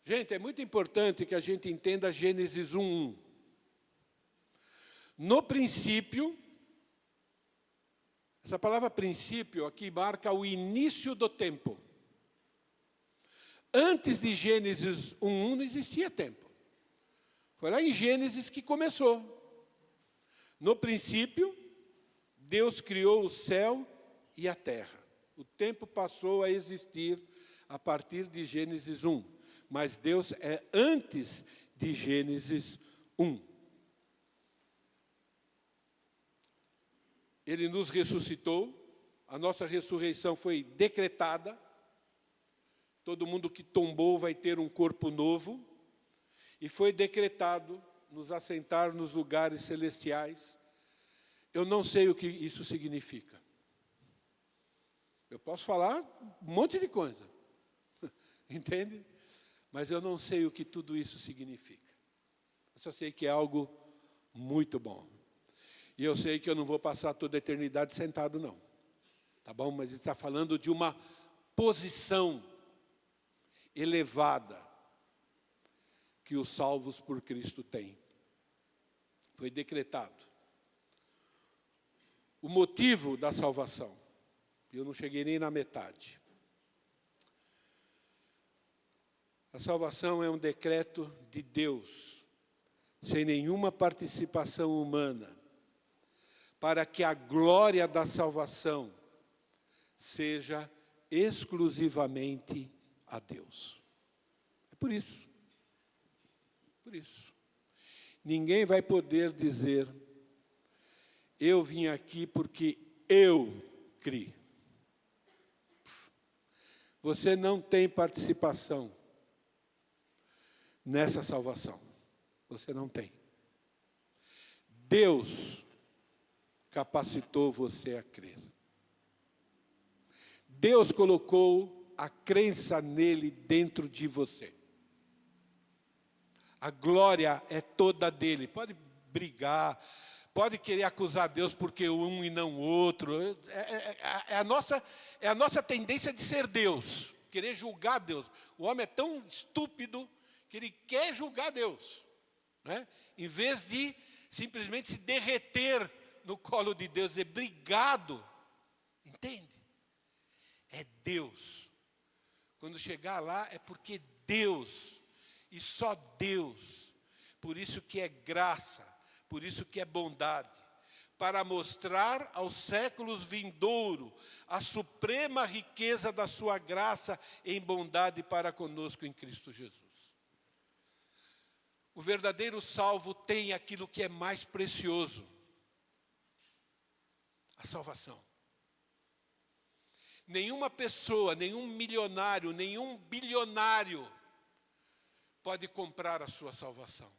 Gente, é muito importante que a gente entenda Gênesis 1:1. No princípio, essa palavra princípio aqui marca o início do tempo. Antes de Gênesis 1:1 não existia tempo. Foi lá em Gênesis que começou. No princípio, Deus criou o céu e a terra. O tempo passou a existir a partir de Gênesis 1. Mas Deus é antes de Gênesis 1. Ele nos ressuscitou, a nossa ressurreição foi decretada. Todo mundo que tombou vai ter um corpo novo. E foi decretado nos assentar nos lugares celestiais. Eu não sei o que isso significa. Eu posso falar um monte de coisa, entende? Mas eu não sei o que tudo isso significa. Eu só sei que é algo muito bom. E eu sei que eu não vou passar toda a eternidade sentado, não. Tá bom? Mas ele está falando de uma posição elevada que os salvos por Cristo têm. Foi decretado. O motivo da salvação. Eu não cheguei nem na metade. A salvação é um decreto de Deus, sem nenhuma participação humana, para que a glória da salvação seja exclusivamente a Deus. É por isso. Por isso. Ninguém vai poder dizer, eu vim aqui porque eu criei. Você não tem participação nessa salvação. Você não tem. Deus capacitou você a crer. Deus colocou a crença nele dentro de você. A glória é toda dele. Pode brigar, pode querer acusar Deus porque um e não o outro. É a nossa tendência de ser Deus, querer julgar Deus. O homem é tão estúpido que ele quer julgar Deus, né? Em vez de simplesmente se derreter no colo de Deus, dizer obrigado. Entende? É Deus. Quando chegar lá é porque Deus, e só Deus, por isso que é graça, por isso que é bondade, para mostrar aos séculos vindouros a suprema riqueza da sua graça em bondade para conosco em Cristo Jesus. O verdadeiro salvo tem aquilo que é mais precioso, a salvação. Nenhuma pessoa, nenhum milionário, nenhum bilionário pode comprar a sua salvação.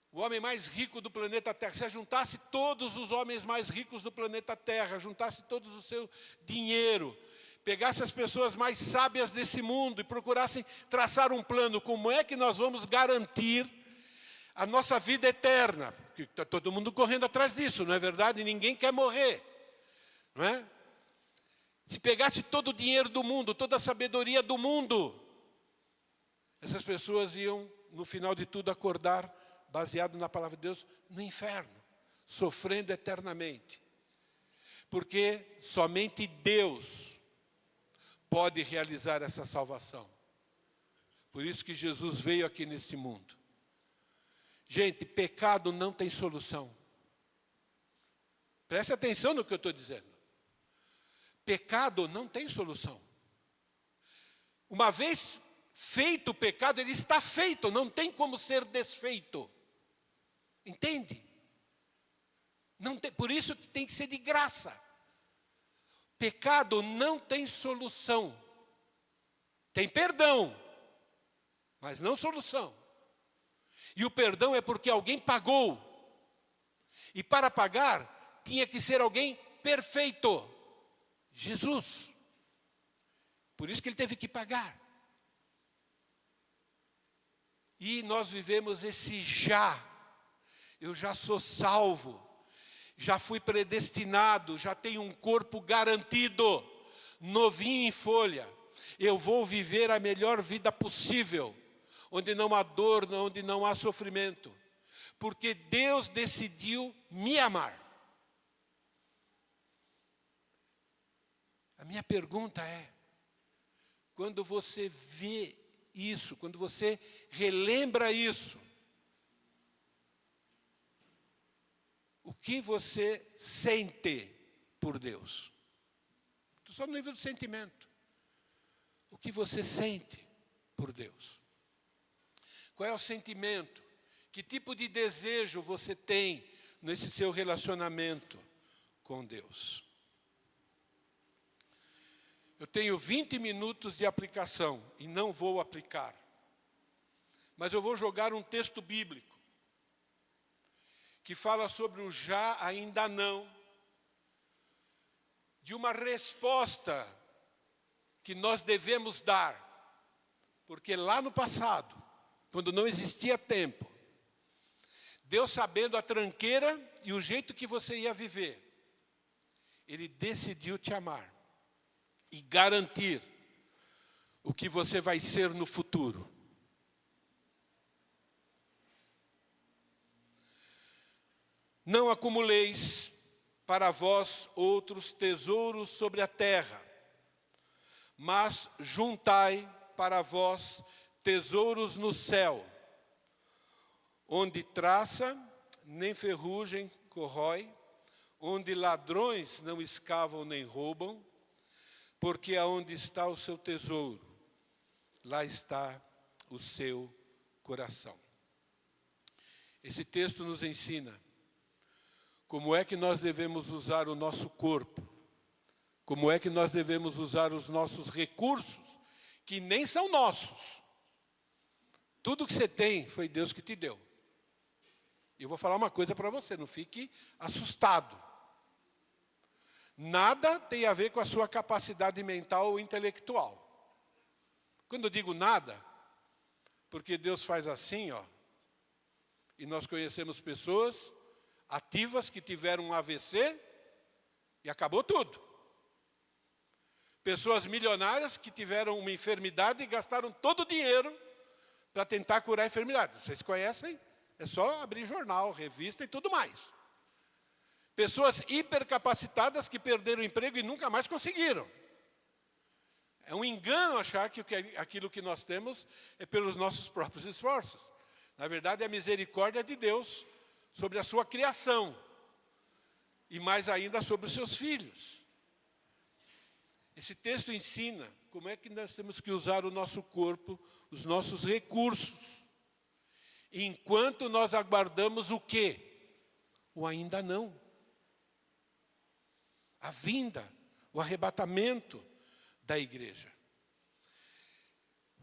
O homem mais rico do planeta Terra, se juntasse todos os homens mais ricos do planeta Terra, juntasse todos o seu dinheiro, pegasse as pessoas mais sábias desse mundo e procurassem traçar um plano, como é que nós vamos garantir a nossa vida eterna? Porque está todo mundo correndo atrás disso, não é verdade? Ninguém quer morrer, não é? Se pegasse todo o dinheiro do mundo, toda a sabedoria do mundo, essas pessoas iam, no final de tudo, acordar, baseado na palavra de Deus, no inferno, sofrendo eternamente. Porque somente Deus pode realizar essa salvação. Por isso que Jesus veio aqui nesse mundo. Gente, pecado não tem solução. Preste atenção no que eu estou dizendo. Pecado não tem solução. Uma vez feito o pecado, ele está feito, não tem como ser desfeito. Entende? Não tem, por isso que tem que ser de graça. Pecado não tem solução. Tem perdão, mas não solução. E o perdão é porque alguém pagou. E para pagar, tinha que ser alguém perfeito. Jesus. Por isso que ele teve que pagar. E nós vivemos esse já. Eu já sou salvo. Já fui predestinado. Já tenho um corpo garantido. Novinho em folha. eu vou viver a melhor vida possível, onde não há dor, onde não há sofrimento, porque Deus decidiu me amar. A minha pergunta é, quando você vê isso, quando você relembra isso, o que você sente por Deus? Estou só no nível do sentimento. O que você sente por Deus? Qual é o sentimento? Que tipo de desejo você tem nesse seu relacionamento com Deus? Eu tenho 20 minutos de aplicação e não vou aplicar. Mas eu vou jogar um texto bíblico que fala sobre o já, ainda não, de uma resposta que nós devemos dar. Porque lá no passado, quando não existia tempo, Deus, sabendo a tranqueira e o jeito que você ia viver, Ele decidiu te amar e garantir o que você vai ser no futuro. Não acumuleis para vós outros tesouros sobre a terra, mas juntai para vós tesouros no céu, onde traça nem ferrugem corrói, onde ladrões não escavam nem roubam, porque aonde está o seu tesouro, lá está o seu coração. Esse texto nos ensina como é que nós devemos usar o nosso corpo, como é que nós devemos usar os nossos recursos, que nem são nossos. Tudo que você tem foi Deus que te deu. Eu vou falar uma coisa para você, não fique assustado. Nada tem a ver com a sua capacidade mental ou intelectual. Quando eu digo nada, porque Deus faz assim, ó, e nós conhecemos pessoas ativas que tiveram um AVC e acabou tudo. Pessoas milionárias que tiveram uma enfermidade e gastaram todo o dinheiro para tentar curar a enfermidade. Vocês conhecem? É só abrir jornal, revista e tudo mais. Pessoas hipercapacitadas que perderam o emprego e nunca mais conseguiram. É um engano achar que aquilo que nós temos é pelos nossos próprios esforços. Na verdade, é a misericórdia de Deus sobre a sua criação. E mais ainda sobre os seus filhos. Esse texto ensina como é que nós temos que usar o nosso corpo, os nossos recursos. Enquanto nós aguardamos o quê? O ainda não. A vinda, o arrebatamento da igreja.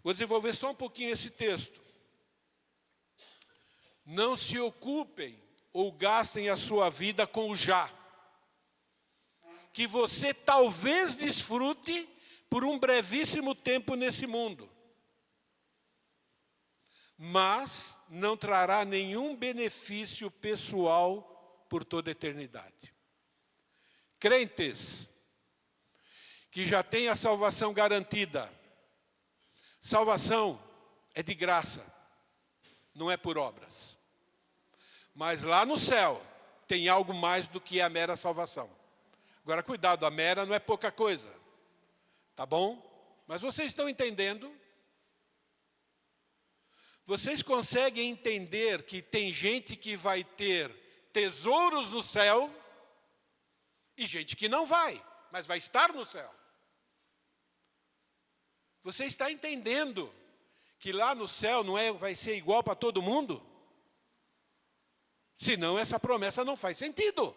Vou desenvolver só um pouquinho esse texto. Não se ocupem ou gastem a sua vida com o já, que você talvez desfrute por um brevíssimo tempo nesse mundo, mas não trará nenhum benefício pessoal por toda a eternidade. Crentes que já têm a salvação garantida. Salvação é de graça, não é por obras. Mas lá no céu tem algo mais do que a mera salvação. Agora cuidado, a mera não é pouca coisa. Tá bom? Mas vocês estão entendendo? Vocês conseguem entender que tem gente que vai ter tesouros no céu e gente que não vai, mas vai estar no céu. Você está entendendo que lá no céu vai ser igual para todo mundo? Senão essa promessa não faz sentido.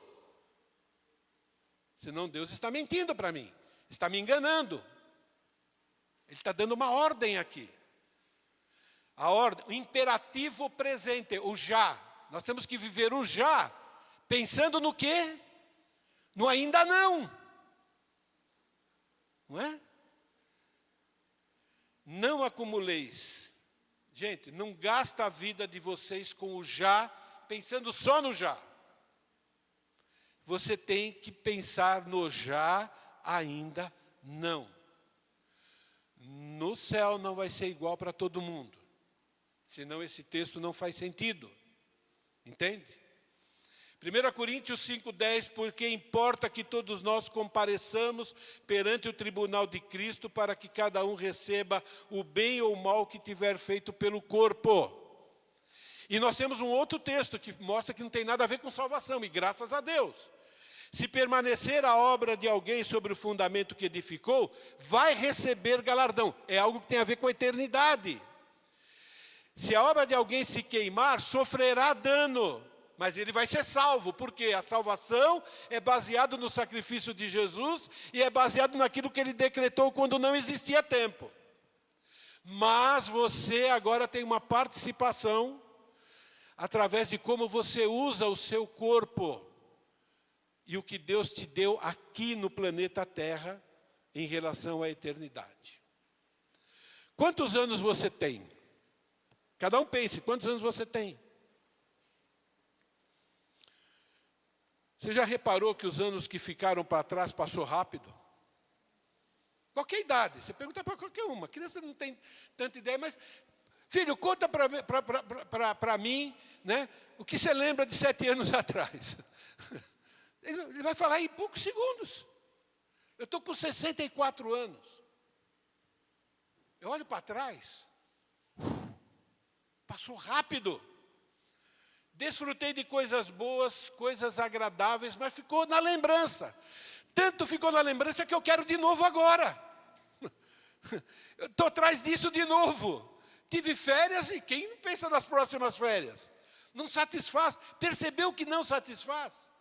Senão Deus está mentindo para mim, está me enganando. Ele está dando uma ordem aqui. A ordem, o imperativo presente, o já. Nós temos que viver o já, pensando no quê? No ainda não. Não é? Não acumuleis. Gente, não gasta a vida de vocês com o já, pensando só no já. Você tem que pensar no já, ainda não. no céu não vai ser igual para todo mundo. Senão esse texto não faz sentido. Entende? 1 Coríntios 5,10, porque importa que todos nós compareçamos perante o tribunal de Cristo para que cada um receba o bem ou o mal que tiver feito pelo corpo. E nós temos um outro texto que mostra que não tem nada a ver com salvação, e graças a Deus. Se permanecer a obra de alguém sobre o fundamento que edificou, vai receber galardão. É algo que tem a ver com a eternidade. Se a obra de alguém se queimar, sofrerá dano, mas ele vai ser salvo, porque a salvação é baseada no sacrifício de Jesus e é baseado naquilo que ele decretou quando não existia tempo. Mas você agora tem uma participação através de como você usa o seu corpo e o que Deus te deu aqui no planeta Terra em relação à eternidade. Quantos anos você tem? Cada um pense, quantos anos você tem? Você já reparou que os anos que ficaram para trás passou rápido? Qualquer idade, você pergunta para qualquer uma. A criança não tem tanta ideia, mas... Filho, conta para mim, né, o que você lembra de 7 anos atrás. Ele vai falar em poucos segundos. Eu estou com 64 anos. Eu olho para trás. Passou rápido. Desfrutei de coisas boas, coisas agradáveis, mas ficou na lembrança. Tanto ficou na lembrança que eu quero de novo agora. Eu estou atrás disso de novo. Tive férias e quem não pensa nas próximas férias? Não satisfaz. Percebeu que não satisfaz?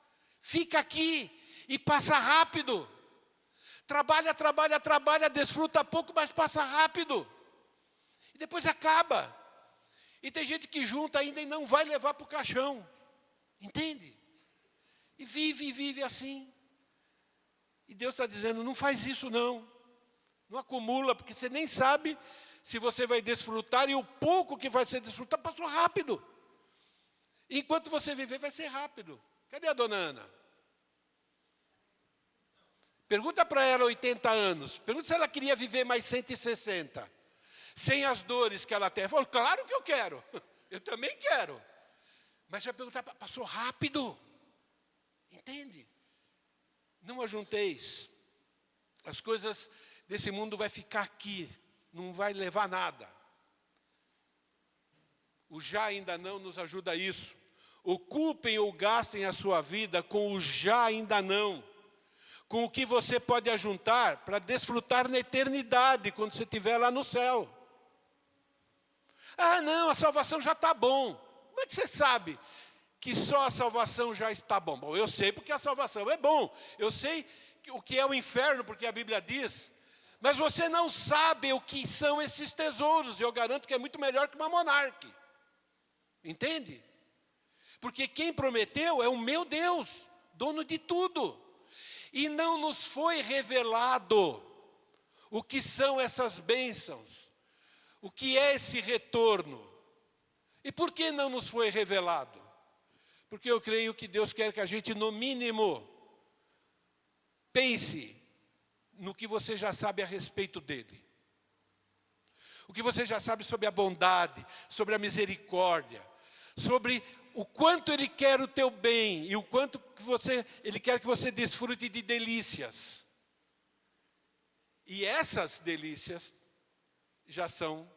Fica aqui e passa rápido. Trabalha, desfruta pouco, mas passa rápido. E depois acaba. E tem gente que junta ainda e não vai levar para o caixão. Entende? E vive assim. E Deus está dizendo, não faz isso não. Não acumula, porque você nem sabe se você vai desfrutar, e o pouco que vai ser desfrutar passou rápido. Enquanto você viver, vai ser rápido. Cadê a dona Ana? Pergunta para ela 80 anos. Pergunta se ela queria viver mais 160. Sem as dores que ela tem. Ela falou, claro que eu quero. Eu também quero. Mas vai perguntar, passou rápido. Entende? Não ajunteis. As coisas desse mundo vai ficar aqui. Não vai levar nada. O já ainda não nos ajuda a isso. Ocupem ou gastem a sua vida com o já ainda não. Com o que você pode ajuntar para desfrutar na eternidade, quando você estiver lá no céu. Ah, não, a salvação já está bom. Como é que você sabe que só a salvação já está bom? Bom, eu sei porque a salvação é bom. Eu sei o que é o inferno, porque a Bíblia diz. Mas você não sabe o que são esses tesouros. E eu garanto que é muito melhor que uma monarca. Entende? Porque quem prometeu é o meu Deus, dono de tudo. E não nos foi revelado o que são essas bênçãos. O que é esse retorno. E por que não nos foi revelado? Porque eu creio que Deus quer que a gente, no mínimo, pense no que você já sabe a respeito dele. O que você já sabe sobre a bondade, sobre a misericórdia, sobre o quanto ele quer o teu bem e o quanto ele quer que você desfrute de delícias. E essas delícias já são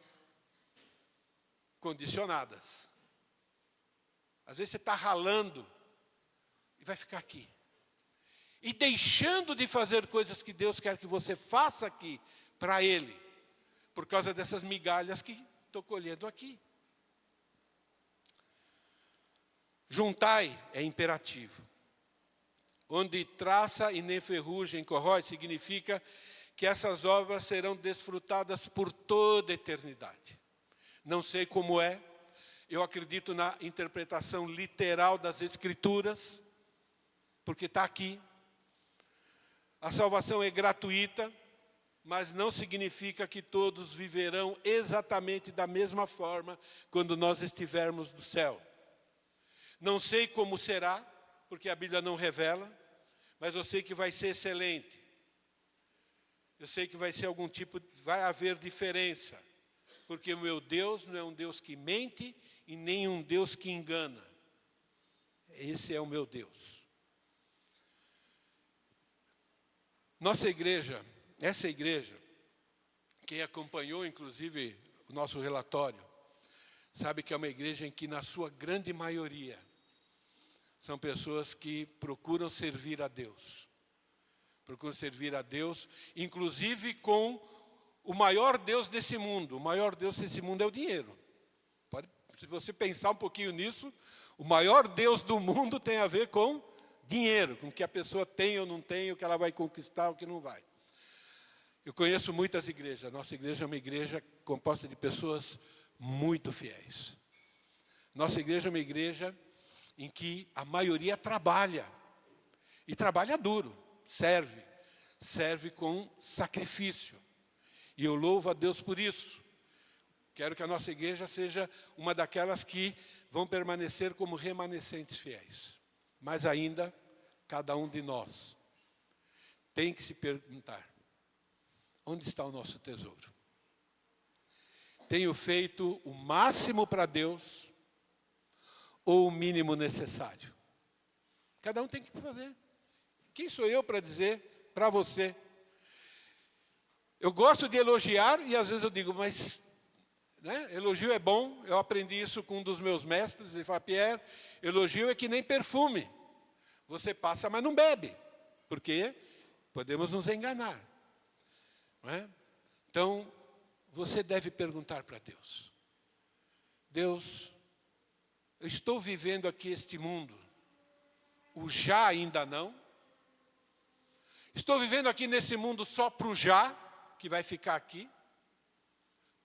condicionadas. Às vezes você está ralando e vai ficar aqui. E deixando de fazer coisas que Deus quer que você faça aqui para Ele, por causa dessas migalhas que estou colhendo aqui. Juntai é imperativo. Onde traça e nem ferrugem corrói, significa que essas obras serão desfrutadas por toda a eternidade. Não sei como é, eu acredito na interpretação literal das Escrituras, porque está aqui. A salvação é gratuita, mas não significa que todos viverão exatamente da mesma forma quando nós estivermos no céu. Não sei como será, porque a Bíblia não revela, mas eu sei que vai ser excelente. eu sei que vai haver diferença, porque o meu Deus não é um Deus que mente e nem um Deus que engana. Esse é o meu Deus. Nossa igreja, essa igreja, quem acompanhou inclusive o nosso relatório, sabe que é uma igreja em que na sua grande maioria são pessoas que procuram servir a Deus. Procuram servir a Deus, inclusive com o maior Deus desse mundo. O maior Deus desse mundo é o dinheiro. Se você pensar um pouquinho nisso, o maior Deus do mundo tem a ver com dinheiro, com o que a pessoa tem ou não tem, o que ela vai conquistar, o que não vai. Eu conheço muitas igrejas. A nossa igreja é uma igreja composta de pessoas muito fiéis. Nossa igreja é uma igreja em que a maioria trabalha. E trabalha duro, serve com sacrifício. E eu louvo a Deus por isso. Quero que a nossa igreja seja uma daquelas que vão permanecer como remanescentes fiéis. Mas ainda, cada um de nós tem que se perguntar: onde está o nosso tesouro? Tenho feito o máximo para Deus ou o mínimo necessário? Cada um tem que fazer. Quem sou eu para dizer para você? Eu gosto de elogiar e às vezes eu digo, mas elogio é bom. Eu aprendi isso com um dos meus mestres. Ele fala: Pierre, elogio é que nem perfume. Você passa, mas não bebe. Porque podemos nos enganar. Não é? Então, você deve perguntar para Deus: Deus, eu estou vivendo aqui este mundo, o já ainda não? Estou vivendo aqui nesse mundo só para o já, que vai ficar aqui?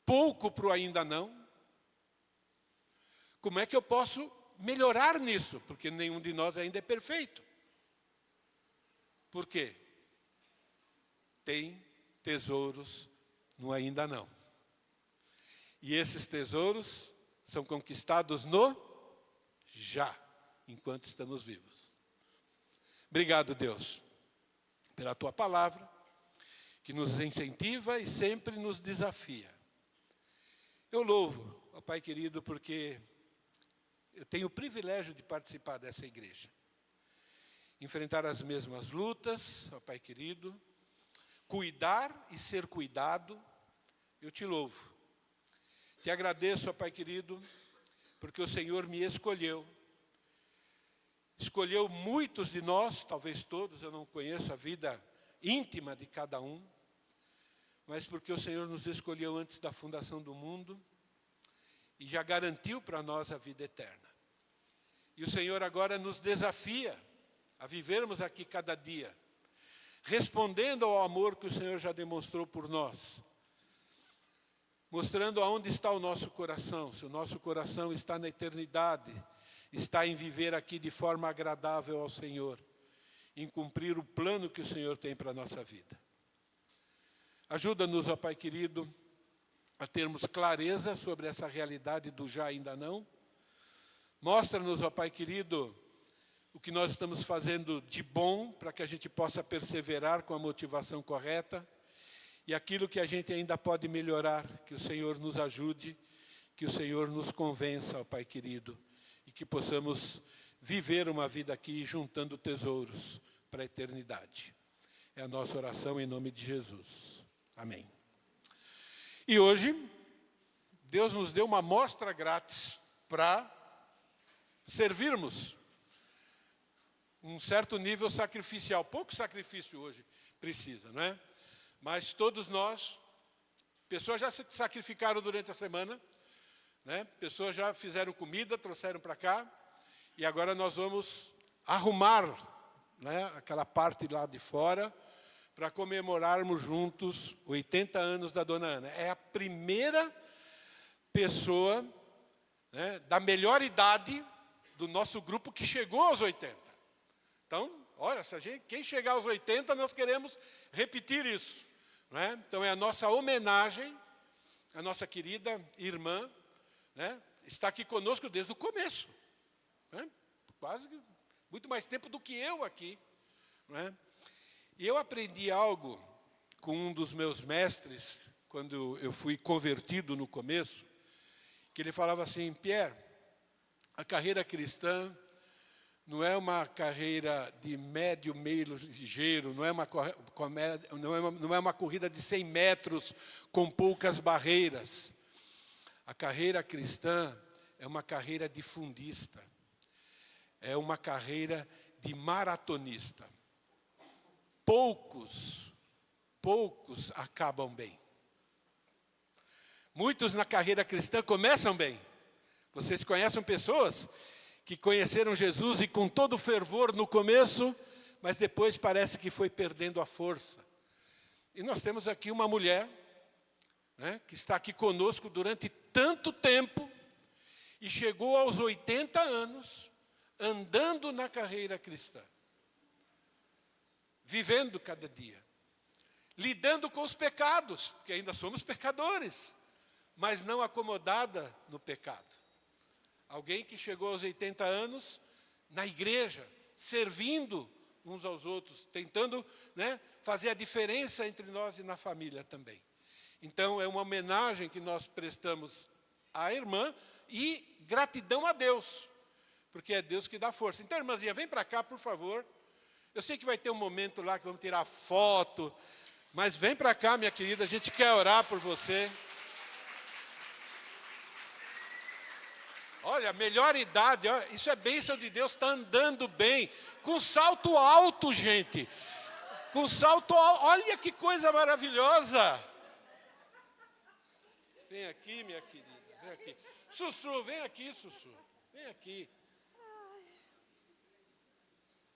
Pouco para o ainda não? Como é que eu posso melhorar nisso? Porque nenhum de nós ainda é perfeito. Por quê? Tem tesouros no ainda não. E esses tesouros são conquistados no já, enquanto estamos vivos. Obrigado, Deus, pela Tua palavra, que nos incentiva e sempre nos desafia. Eu louvo, ó Pai querido, porque eu tenho o privilégio de participar dessa igreja. Enfrentar as mesmas lutas, ó Pai querido, cuidar e ser cuidado, eu te louvo. Te agradeço, ó Pai querido, porque o Senhor me escolheu. Escolheu muitos de nós, talvez todos, eu não conheço a vida íntima de cada um, mas porque o Senhor nos escolheu antes da fundação do mundo e já garantiu para nós a vida eterna. E o Senhor agora nos desafia a vivermos aqui cada dia, respondendo ao amor que o Senhor já demonstrou por nós, mostrando aonde está o nosso coração, se o nosso coração está na eternidade, está em viver aqui de forma agradável ao Senhor, em cumprir o plano que o Senhor tem para a nossa vida. Ajuda-nos, ó Pai querido, a termos clareza sobre essa realidade do já ainda não. Mostra-nos, ó Pai querido, o que nós estamos fazendo de bom para que a gente possa perseverar com a motivação correta e aquilo que a gente ainda pode melhorar, que o Senhor nos ajude, que o Senhor nos convença, ó Pai querido, e que possamos viver uma vida aqui juntando tesouros para a eternidade. É a nossa oração em nome de Jesus. Amém. E hoje, Deus nos deu uma amostra grátis para servirmos um certo nível sacrificial. Pouco sacrifício hoje precisa, não é? Mas todos nós, pessoas já se sacrificaram durante a semana, né? Pessoas já fizeram comida, trouxeram para cá, e agora nós vamos arrumar, né, aquela parte lá de fora, para comemorarmos juntos 80 anos da Dona Ana. É a primeira pessoa, né, da melhor idade do nosso grupo que chegou aos 80. Então, olha, quem chegar aos 80, nós queremos repetir isso. Né? Então, é a nossa homenagem à nossa querida irmã, né, está aqui conosco desde o começo. Né? Quase muito mais tempo do que eu aqui. Né? E eu aprendi algo com um dos meus mestres, quando eu fui convertido no começo, que ele falava assim: Pierre, a carreira cristã não é uma carreira de médio, meio ligeiro, não é uma corrida de 100 metros com poucas barreiras. A carreira cristã é uma carreira de fundista, é uma carreira de maratonista. Poucos acabam bem. Muitos na carreira cristã começam bem. Vocês conhecem pessoas que conheceram Jesus e com todo fervor no começo, mas depois parece que foi perdendo a força. E nós temos aqui uma mulher, né, que está aqui conosco durante tanto tempo e chegou aos 80 anos andando na carreira cristã, vivendo cada dia, lidando com os pecados, porque ainda somos pecadores, mas não acomodada no pecado. Alguém que chegou aos 80 anos na igreja, servindo uns aos outros, tentando, né, fazer a diferença entre nós e na família também. Então, é uma homenagem que nós prestamos à irmã e gratidão a Deus, porque é Deus que dá força. Então, irmãzinha, vem para cá, por favor. Eu sei que vai ter um momento lá que vamos tirar foto, mas vem para cá, minha querida, a gente quer orar por você. Olha, melhor idade, isso é bênção de Deus, está andando bem, com salto alto, gente, com salto alto, olha que coisa maravilhosa. Vem aqui, minha querida, vem aqui. Sussu, vem aqui, Sussu, vem aqui.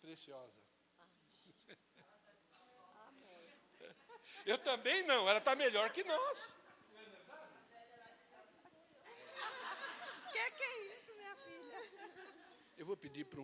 Preciosa. Eu também não, ela está melhor que nós. Que é isso, minha filha? Eu vou pedir para